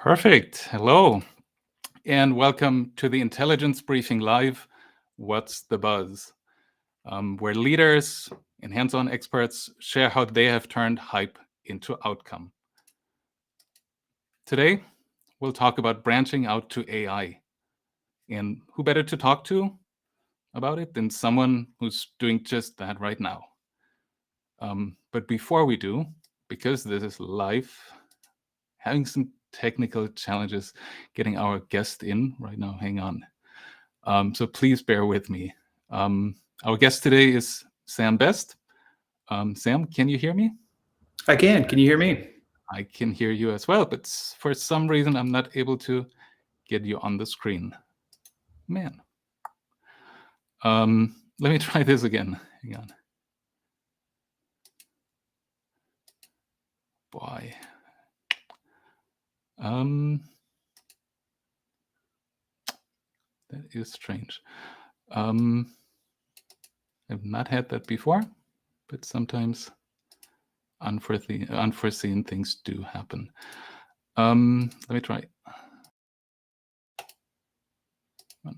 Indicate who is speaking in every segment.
Speaker 1: Perfect. Hello, and welcome to the Intelligence Briefing Live. What's the buzz? Where leaders and hands-on experts share how they have turned hype into outcome. Today, we'll talk about branching out to AI. And who better to talk to about it than someone who's doing just that right now? But before we do, because this is live, having some technical challenges getting our guest in right now. Hang on. So please bear with me. Our guest today is Sam Best. Sam, can you hear me?
Speaker 2: I can. Can you hear me?
Speaker 1: I can hear you as well, but for some reason, I'm not able to get you on the screen. Man. Let me try this again. Hang on. Boy. That is strange. I've not had that before, but sometimes unforeseen things do happen. Let me try. 1,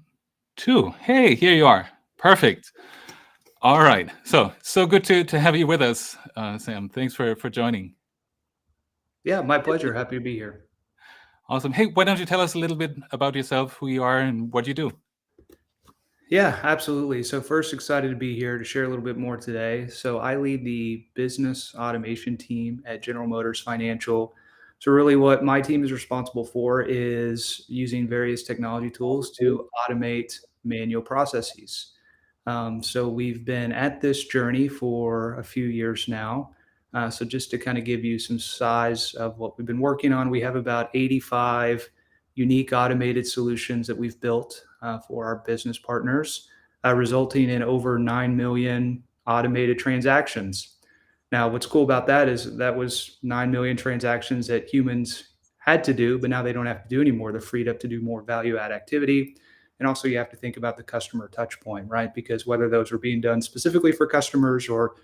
Speaker 1: 2. Hey, here you are. Perfect. All right. So good to have you with us, Sam. Thanks for joining.
Speaker 2: Yeah, my pleasure. Happy to be here.
Speaker 1: Awesome. Hey, why don't you tell us a little bit about yourself, who you are, and what you do?
Speaker 2: Yeah, absolutely. So first, excited to be here to share a little bit more today. So I lead the business automation team at General Motors Financial. So really what my team is responsible for is using various technology tools to automate manual processes. So we've been at this journey for a few years now. So just to kind of give you some size of what we've been working on, we have about 85 unique automated solutions that we've built for our business partners, resulting in over 9 million automated transactions. Now, what's cool about that is that was 9 million transactions that humans had to do, but now they don't have to do anymore. They're freed up to do more value add activity. And also you have to think about the customer touch point, right? Because whether those are being done specifically for customers or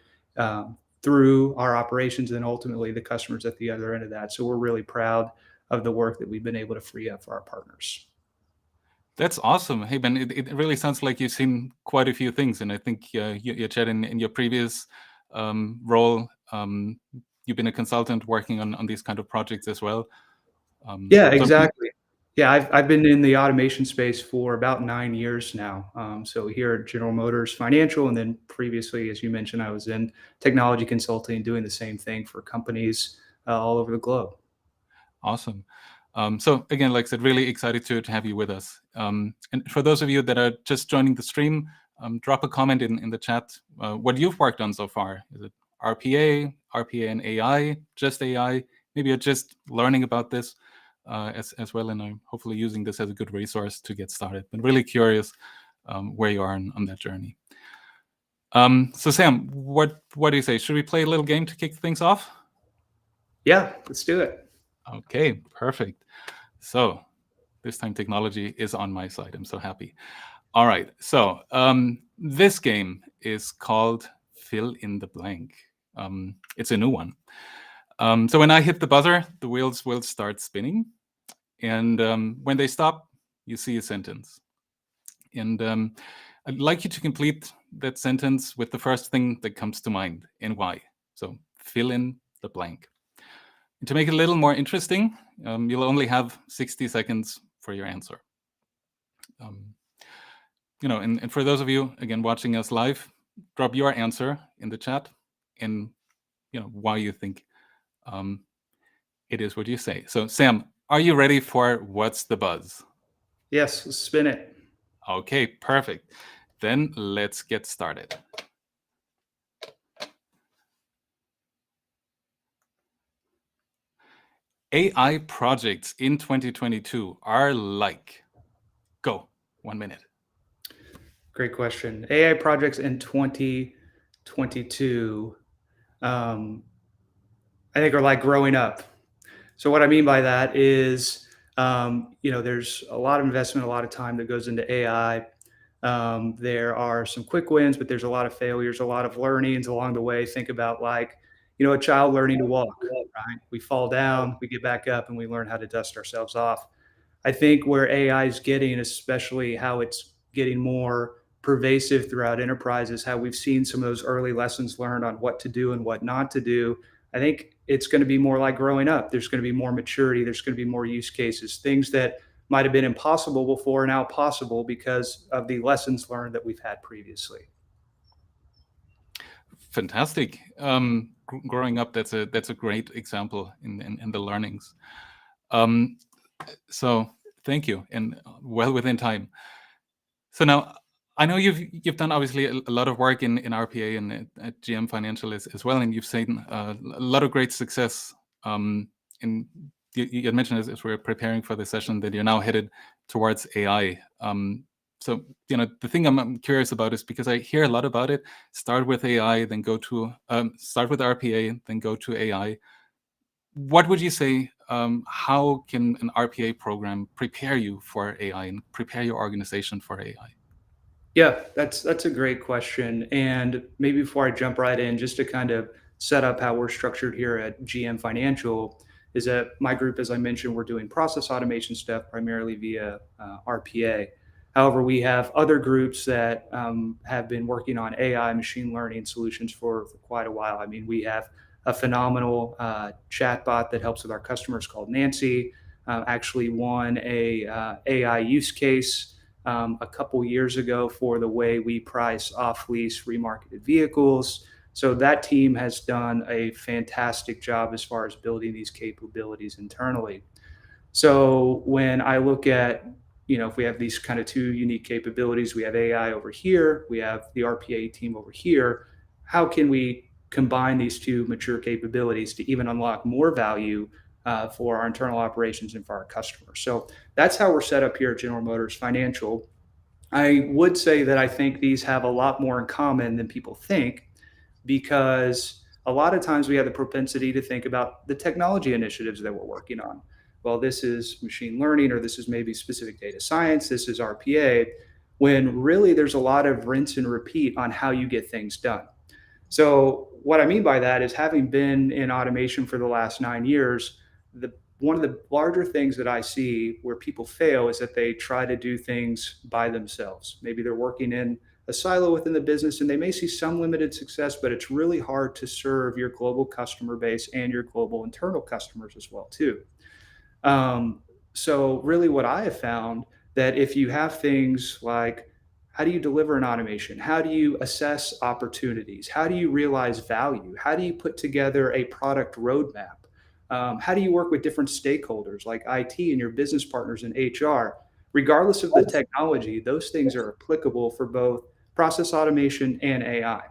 Speaker 2: through our operations, and ultimately the customers at the other end of that. So we're really proud of the work that we've been able to free up for our partners.
Speaker 1: That's awesome. Hey, Ben, it really sounds like you've seen quite a few things. And I think you Chad, in your previous role, you've been a consultant working on these kind of projects as well.
Speaker 2: Yeah, exactly. Yeah, I've been in the automation space for about 9 years now. So here at General Motors Financial, and then previously, as you mentioned, I was in technology consulting, doing the same thing for companies all over the globe.
Speaker 1: Awesome. So again, like I said, really excited to have you with us. And for those of you that are just joining the stream, drop a comment in the chat what you've worked on so far. Is it RPA and AI, just AI? Maybe you're just learning about this as well, and I'm hopefully using this as a good resource to get started. But really curious where you are on that journey. So Sam, what do you say? Should we play a little game to kick things off?
Speaker 2: Yeah, let's do it.
Speaker 1: Okay, perfect. So this time technology is on my side. I'm so happy. All right, so this game is called Fill in the Blank. It's a new one. So when I hit the buzzer, the wheels will start spinning. And when they stop, you see a sentence. And I'd like you to complete that sentence with the first thing that comes to mind and why. So fill in the blank. And to make it a little more interesting, you'll only have 60 seconds for your answer. And for those of you, again, watching us live, drop your answer in the chat and, why you think it is what you say. So, Sam, are you ready for What's the Buzz?
Speaker 2: Yes, let's spin it.
Speaker 1: Okay, perfect. Then let's get started. AI projects in 2022 are like, go, 1 minute.
Speaker 2: Great question. AI projects in 2022, I think are like growing up. So what I mean by that is, there's a lot of investment, a lot of time that goes into AI. There are some quick wins, but there's a lot of failures, a lot of learnings along the way. Think about a child learning to walk, right? We fall down, we get back up, and we learn how to dust ourselves off. I think where AI is getting, especially how it's getting more pervasive throughout enterprises, how we've seen some of those early lessons learned on what to do and what not to do. I think it's going to be more like growing up. There's going to be more maturity. There's going to be more use cases, things that might have been impossible before are now possible because of the lessons learned that we've had previously.
Speaker 1: Fantastic. Growing up, that's a great example in the learnings. So thank you, and well within time. So now I know you've done obviously a lot of work in RPA and at GM Financial as well, and you've seen a lot of great success. In you had mentioned as we're preparing for the session that you're now headed towards AI. So the thing I'm curious about is because I hear a lot about it. Start with AI, then go to start with RPA, then go to AI. What would you say? How can an RPA program prepare you for AI and prepare your organization for AI?
Speaker 2: Yeah, that's a great question. And maybe before I jump right in, just to kind of set up how we're structured here at GM Financial, is that my group, as I mentioned, we're doing process automation stuff primarily via RPA. However, we have other groups that have been working on AI machine learning solutions for quite a while. I mean, we have a phenomenal chatbot that helps with our customers called Nancy. Actually won a AI use case a couple years ago for the way we price off-lease remarketed vehicles. So that team has done a fantastic job as far as building these capabilities internally. So when I look at, if we have these kind of two unique capabilities, we have AI over here, we have the RPA team over here, how can we combine these two mature capabilities to even unlock more value for our internal operations and for our customers? So that's how we're set up here at General Motors Financial. I would say that I think these have a lot more in common than people think, because a lot of times we have the propensity to think about the technology initiatives that we're working on. Well, this is machine learning, or this is maybe specific data science, this is RPA, when really there's a lot of rinse and repeat on how you get things done. So what I mean by that is, having been in automation for the last 9 years, one of the larger things that I see where people fail is that they try to do things by themselves. Maybe they're working in a silo within the business and they may see some limited success, but it's really hard to serve your global customer base and your global internal customers as well too. So really what I have found, that if you have things like, how do you deliver an automation? How do you assess opportunities? How do you realize value? How do you put together a product roadmap? How do you work with different stakeholders like IT and your business partners and HR? Regardless of the technology, those things are applicable for both process automation and AI.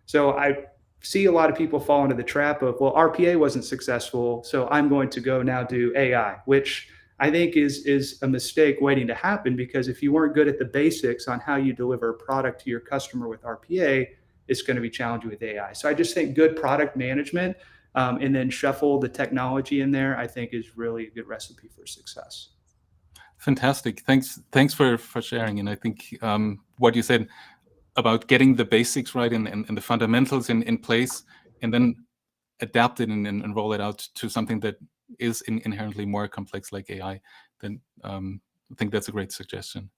Speaker 2: So I see a lot of people fall into the trap of, well, RPA wasn't successful, so I'm going to go now do AI, which I think is a mistake waiting to happen, because if you weren't good at the basics on how you deliver a product to your customer with RPA, it's going to be challenging with AI. So I just think good product management and then shuffle the technology in there, I think is really a good recipe for success.
Speaker 1: Fantastic. Thanks for sharing. And I think what you said about getting the basics right and the fundamentals in place, and then adapt it and roll it out to something that is inherently more complex like AI, then I think that's a great suggestion.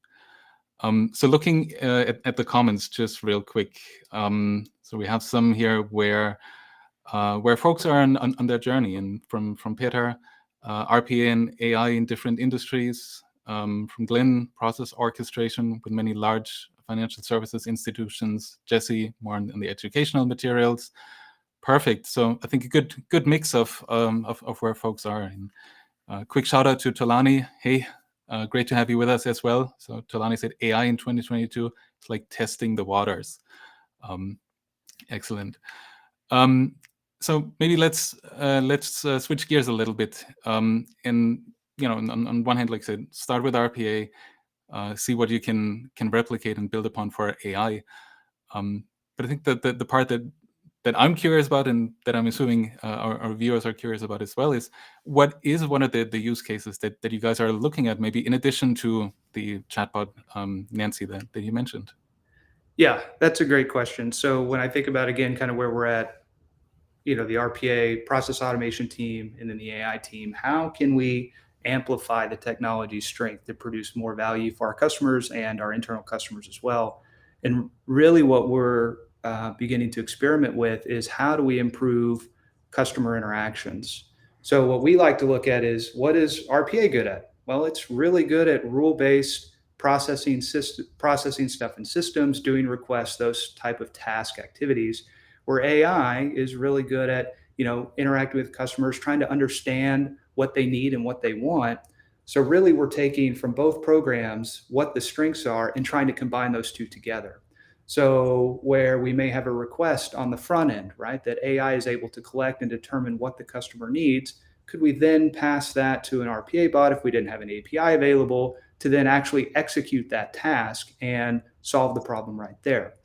Speaker 1: So looking at the comments just real quick. So we have some here where folks are on their journey, and from Peter, RPA and AI in different industries. From Glenn, process orchestration with many large financial services institutions. Jesse, more on the educational materials. Perfect. So I think a good mix of where folks are. And quick shout out to Tolani. Hey, great to have you with us as well. So Tolani said AI in 2022, it's like testing the waters. Excellent. So maybe let's switch gears a little bit. And on one hand, like I said, start with RPA, see what you can replicate and build upon for AI. But I think that the part that I'm curious about, and that I'm assuming our viewers are curious about as well, is what is one of the use cases that you guys are looking at, maybe in addition to the chatbot Nancy that you mentioned?
Speaker 2: Yeah, that's a great question. So when I think about, again, kind of where we're at the RPA process automation team and then the AI team, how can we amplify the technology's strength to produce more value for our customers and our internal customers as well? And really, what we're beginning to experiment with is how do we improve customer interactions. So what we like to look at is, what is RPA good at? Well, it's really good at rule-based processing stuff in systems, doing requests, those type of task activities. Where AI is really good at interacting with customers, trying to understand what they need and what they want. So really, we're taking from both programs what the strengths are and trying to combine those two together. So where we may have a request on the front end, right, that AI is able to collect and determine what the customer needs, could we then pass that to an RPA bot if we didn't have an API available to then actually execute that task and solve the problem right there?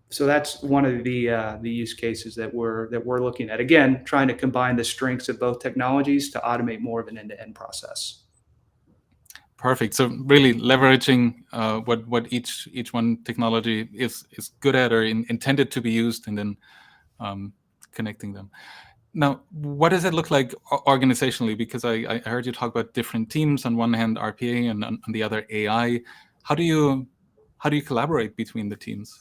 Speaker 2: So that's one of the use cases that we're looking at. Again, trying to combine the strengths of both technologies to automate more of an end-to-end process.
Speaker 1: Perfect. So really leveraging what each one technology is good at or intended to be used, and then connecting them. Now, what does it look like organizationally? Because I heard you talk about different teams, on one hand RPA and on the other AI. How do you collaborate between the teams?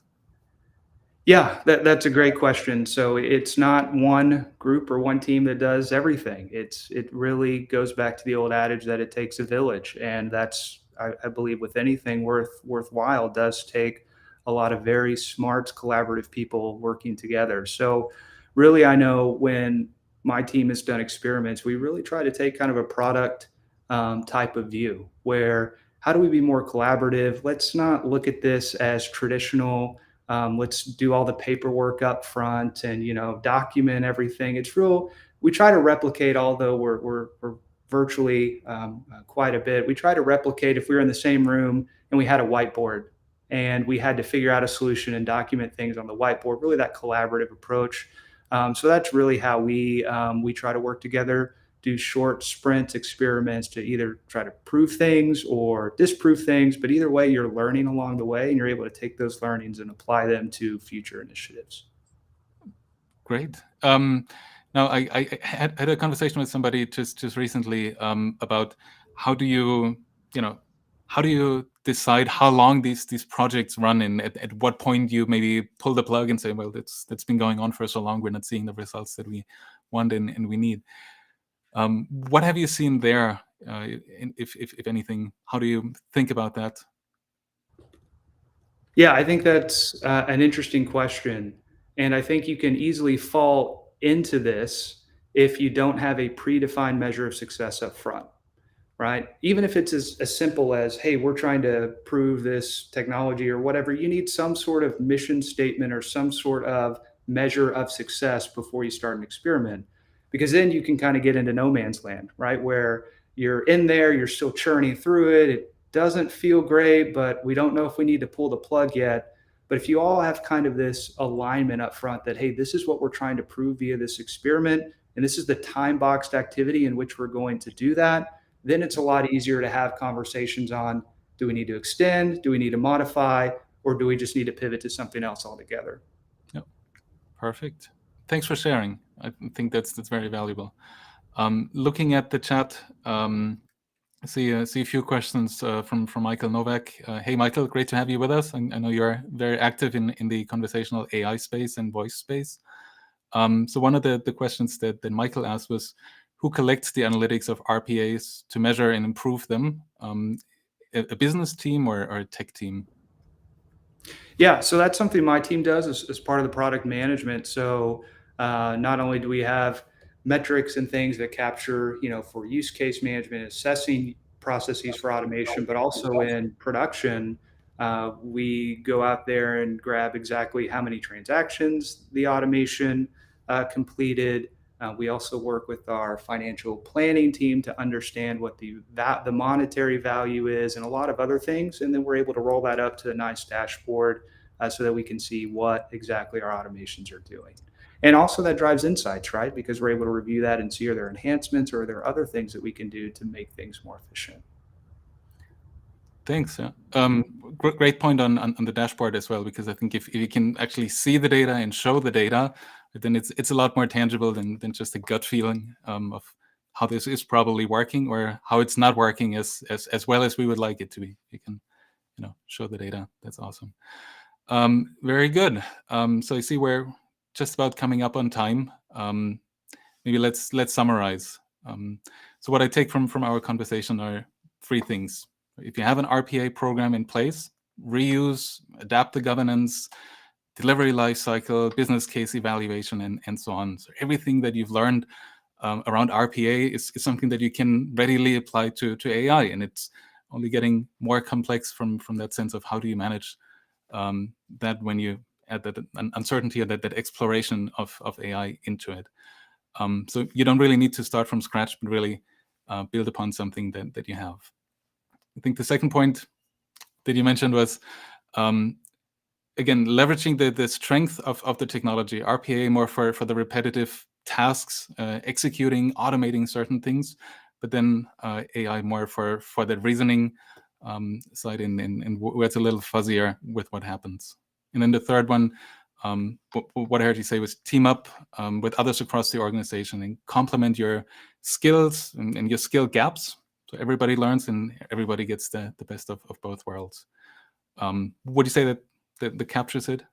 Speaker 2: Yeah, that's a great question. So it's not one group or one team that does everything. It really goes back to the old adage that it takes a village, and that's I believe with anything worthwhile does take a lot of very smart, collaborative people working together. So really, I know when my team has done experiments, we really try to take kind of a product type of view, where how do we be more collaborative? Let's not look at this as traditional. Let's do all the paperwork up front and document everything. It's real. We try to replicate, although we're virtually quite a bit. We try to replicate if we were in the same room and we had a whiteboard and we had to figure out a solution and document things on the whiteboard. Really, that collaborative approach. So that's really how we try to work together. Do short sprint experiments to either try to prove things or disprove things, but either way, you're learning along the way and you're able to take those learnings and apply them to future initiatives.
Speaker 1: Great. Now, I had a conversation with somebody just recently about how do you decide how long these projects run, and at what point you maybe pull the plug and say, well, that's been going on for so long, we're not seeing the results that we want and we need. What have you seen there, if anything? How do you think about that?
Speaker 2: Yeah, I think that's an interesting question. And I think you can easily fall into this if you don't have a predefined measure of success up front, right? Even if it's as simple as, hey, we're trying to prove this technology or whatever, you need some sort of mission statement or some sort of measure of success before you start an experiment. Because then you can kind of get into no man's land, right? Where you're in there, you're still churning through it. It doesn't feel great, but we don't know if we need to pull the plug yet. But if you all have kind of this alignment up front that, hey, this is what we're trying to prove via this experiment, and this is the time boxed activity in which we're going to do that, then it's a lot easier to have conversations on, do we need to extend? Do we need to modify? Or do we just need to pivot to something else altogether?
Speaker 1: Yep. Perfect. Thanks for sharing. I think that's very valuable. Looking at the chat, I see a few questions from Michael Novak. Hey, Michael, great to have you with us. I know you're very active in the conversational AI space and voice space. So one of the questions that Michael asked was, who collects the analytics of RPAs to measure and improve them? A business team or a tech team?
Speaker 2: Yeah, so that's something my team does as part of the product management. So not only do we have metrics and things that capture, for use case management, assessing processes for automation, but also in production, we go out there and grab exactly how many transactions the automation completed. We also work with our financial planning team to understand what the monetary value is and a lot of other things. And then we're able to roll that up to a nice dashboard so that we can see what exactly our automations are doing. And also that drives insights, right? Because we're able to review that and see, are there enhancements or are there other things that we can do to make things more efficient?
Speaker 1: Thanks. Great point on the dashboard as well, because I think if you can actually see the data and show the data, then it's a lot more tangible than just a gut feeling of how this is probably working or how it's not working as well as we would like it to be. You can, show the data. That's awesome. Very good. So I see we're just about coming up on time. Maybe let's summarize. So what I take from our conversation are 3 things. If you have an RPA program in place, reuse, adapt the governance, delivery lifecycle, business case evaluation, and so on. So everything that you've learned around RPA is something that you can readily apply to AI, and it's only getting more complex from that sense of how do you manage that when you add that uncertainty or that exploration of AI into it. So you don't really need to start from scratch, but really build upon something that you have. I think the second point that you mentioned was, again, leveraging the strength of the technology, RPA more for the repetitive tasks, executing, automating certain things, but then AI more for the reasoning side and where it's a little fuzzier with what happens. And then the third one, what I heard you say was team up with others across the organization and complement your skills and your skill gaps. So everybody learns and everybody gets the best of both worlds. Would you say that captures it?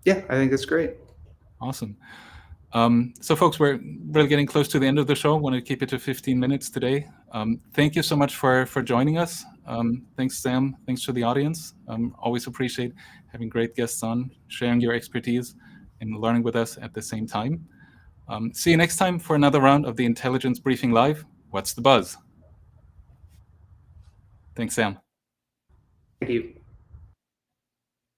Speaker 2: Yeah, I think that's great.
Speaker 1: Awesome. So folks, we're really getting close to the end of the show. I want to keep it to 15 minutes today. Thank you so much for joining us. Thanks, Sam. Thanks to the audience. Always appreciate having great guests on, sharing your expertise and learning with us at the same time. See you next time for another round of the Intelligence Briefing Live. What's the buzz? Thanks, Sam.
Speaker 2: Thank you.